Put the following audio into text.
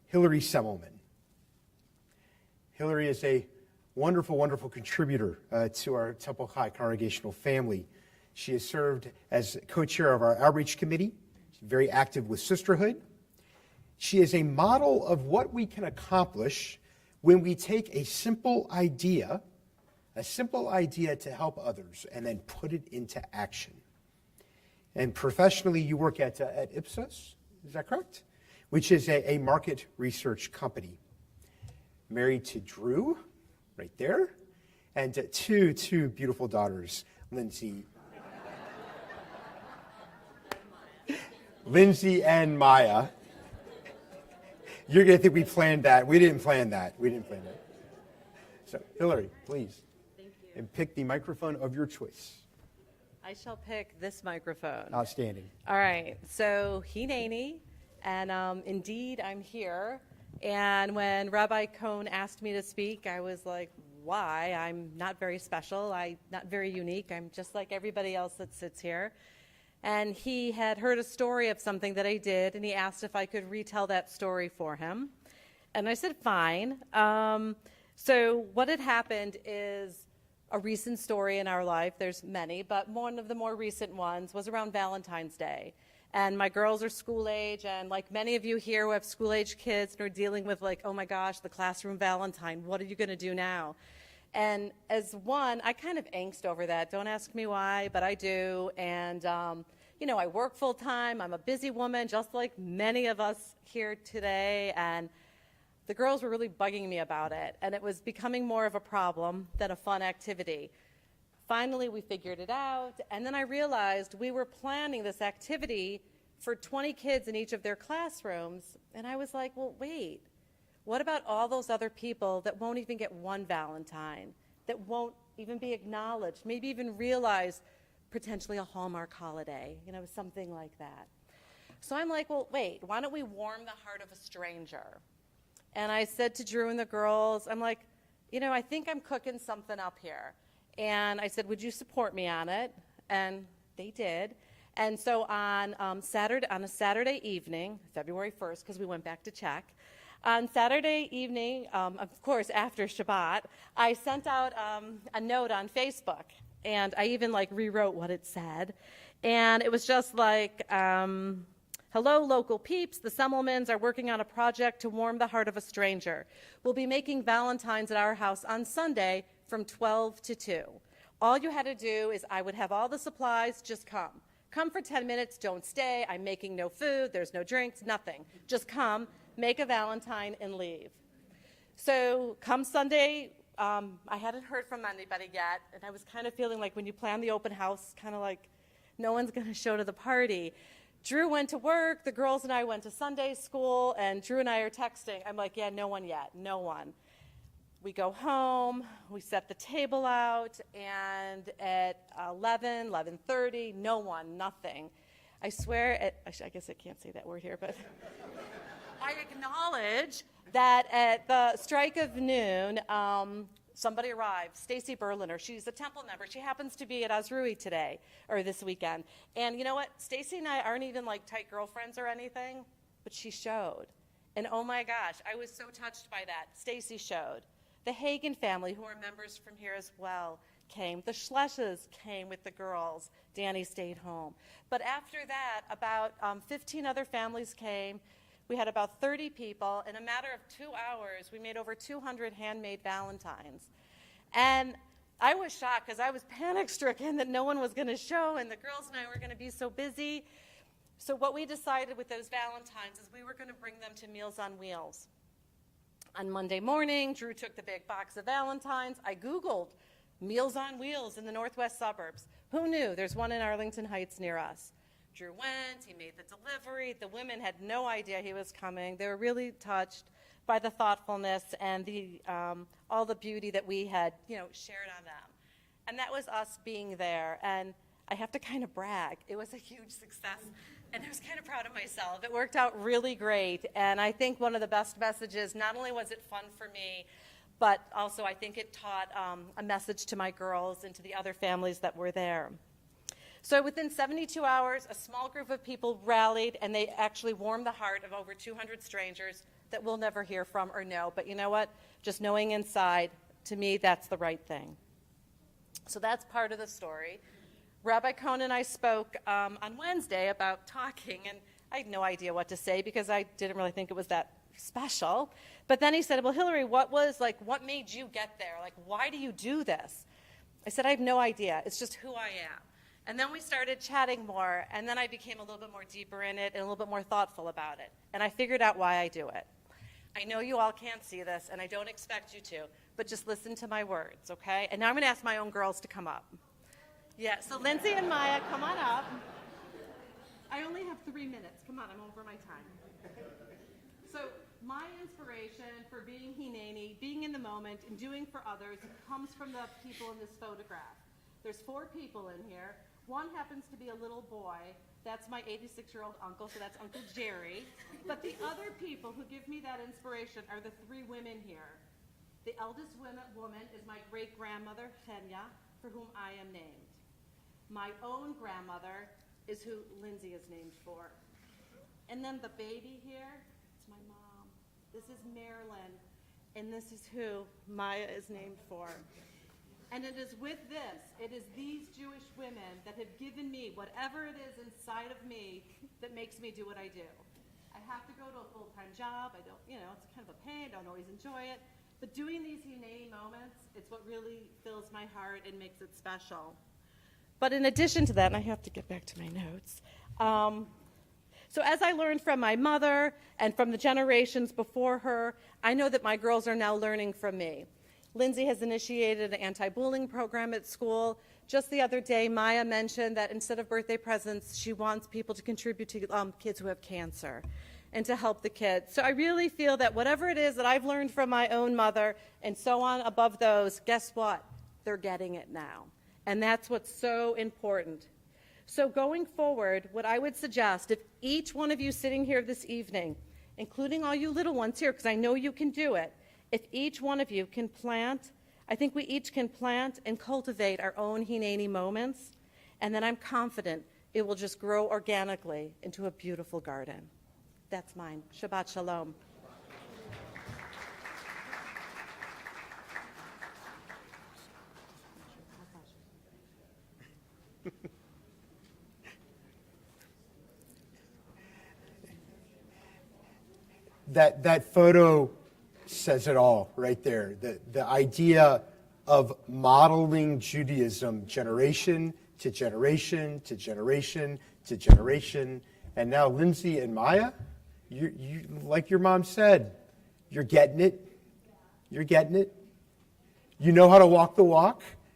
Hillary Semmelman. Hillary is a wonderful, wonderful contributor to our Temple High congregational family. She has served as co-chair of our outreach committee. She's very active with sisterhood. She is a model of what we can accomplish when we take a simple idea to help others, and then put it into action. And professionally, you work at Ipsos, is that correct? Which is a market research company. Married to Drew, right there, and two beautiful daughters, Lindsay and Maya. You're going to think we planned that. We didn't plan that. So, Hillary, please. Thank you. And pick the microphone of your choice. I shall pick this microphone. Outstanding. All right. So, Hineini, and indeed, I'm here. And when Rabbi Cohn asked me to speak, I was like, why? I'm not very special. I'm not very unique. I'm just like everybody else that sits here. And he had heard a story of something that I did, and he asked if I could retell that story for him. And I said, fine. So what had happened is a recent story in our life. There's many, but one of the more recent ones was around Valentine's Day. And my girls are school age, and like many of you here who have school age kids and are dealing with like, oh my gosh, the classroom Valentine, what are you going to do now? And as one, I kind of angst over that. Don't ask me why, but I do. And, I work full time. I'm a busy woman, just like many of us here today. And the girls were really bugging me about it. And it was becoming more of a problem than a fun activity. Finally, we figured it out. And then I realized we were planning this activity for 20 kids in each of their classrooms. And I was like, well, wait. What about all those other people that won't even get one Valentine, that won't even be acknowledged, maybe even realize potentially a Hallmark holiday, something like that. So I'm like, well, wait, why don't we warm the heart of a stranger? And I said to Drew and the girls, I'm like, I think I'm cooking something up here. And I said, would you support me on it? And they did. And so on a Saturday evening, February 1st, because we went back to check, on Saturday evening, of course, after Shabbat, I sent out a note on Facebook, and I even rewrote what it said. And it was just like, hello, local peeps. The Semmelmans are working on a project to warm the heart of a stranger. We'll be making Valentines at our house on Sunday from 12 to 2. All you had to do is I would have all the supplies, just come. Come for 10 minutes, don't stay. I'm making no food, there's no drinks, nothing. Just come. Make a Valentine, and leave. So come Sunday, I hadn't heard from anybody yet, and I was kind of feeling like when you plan the open house, kind of like no one's going to show to the party. Drew went to work, the girls and I went to Sunday school, and Drew and I are texting. I'm like, yeah, no one yet, no one. We go home, we set the table out, and at 11:30, no one, nothing. I swear, I guess I can't say that word here, but I acknowledge that at the strike of noon, somebody arrived, Stacy Berliner. She's a Temple member. She happens to be at Azrui today, or this weekend. And you know what? Stacy and I aren't even like tight girlfriends or anything, but she showed. And oh my gosh, I was so touched by that. Stacy showed. The Hagen family, who are members from here as well, came. The Schlesches came with the girls. Danny stayed home. But after that, about 15 other families came. We had about 30 people. In a matter of 2 hours, we made over 200 handmade Valentines. And I was shocked because I was panic-stricken that no one was going to show, and the girls and I were going to be so busy. So what we decided with those Valentines is we were going to bring them to Meals on Wheels. On Monday morning, Drew took the big box of Valentines. I Googled Meals on Wheels in the northwest suburbs. Who knew? There's one in Arlington Heights near us. Drew went, he made the delivery. The women had no idea he was coming. They were really touched by the thoughtfulness and the all the beauty that we had, shared on them. And that was us being there. And I have to kind of brag. It was a huge success, and I was kind of proud of myself. It worked out really great. And I think one of the best messages, not only was it fun for me, but also I think it taught a message to my girls and to the other families that were there. So within 72 hours, a small group of people rallied, and they actually warmed the heart of over 200 strangers that we'll never hear from or know. But you know what? Just knowing inside, to me, that's the right thing. So that's part of the story. Rabbi Cohn and I spoke on Wednesday about talking, and I had no idea what to say because I didn't really think it was that special. But then he said, well, Hillary, what made you get there? Like, why do you do this? I said, I have no idea. It's just who I am. And then we started chatting more, and then I became a little bit more deeper in it and a little bit more thoughtful about it. And I figured out why I do it. I know you all can't see this, and I don't expect you to, but just listen to my words, okay? And now I'm going to ask my own girls to come up. Yeah, so Lindsay and Maya, come on up. I only have 3 minutes. Come on, I'm over my time. So my inspiration for being Hineini, being in the moment, and doing for others comes from the people in this photograph. There's 4 people in here. One happens to be a little boy. That's my 86-year-old uncle, so that's Uncle Jerry. But the other people who give me that inspiration are the 3 women here. The eldest woman is my great-grandmother, Kenya, for whom I am named. My own grandmother is who Lindsay is named for. And then the baby here, it's my mom. This is Marilyn, and this is who Maya is named for. And it is with this, it is these Jewish women that have given me whatever it is inside of me that makes me do what I do. I have to go to a full-time job. I don't, it's kind of a pain. I don't always enjoy it. But doing these Hineini moments, it's what really fills my heart and makes it special. But in addition to that, and I have to get back to my notes, so as I learned from my mother and from the generations before her, I know that my girls are now learning from me. Lindsay has initiated an anti-bullying program at school. Just the other day, Maya mentioned that instead of birthday presents, she wants people to contribute to kids who have cancer and to help the kids. So I really feel that whatever it is that I've learned from my own mother and so on above those, guess what? They're getting it now. And that's what's so important. So going forward, what I would suggest, if each one of you sitting here this evening, including all you little ones here, because I know you can do it, if each one of you can plant, I think we each can plant and cultivate our own Hineini moments, and then I'm confident it will just grow organically into a beautiful garden. That's mine. Shabbat Shalom. That photo says it all right there. The idea of modeling Judaism generation to generation to generation to generation. And now Lindsay and Maya, you like your mom said, you're getting it. You're getting it. You know how to walk the walk.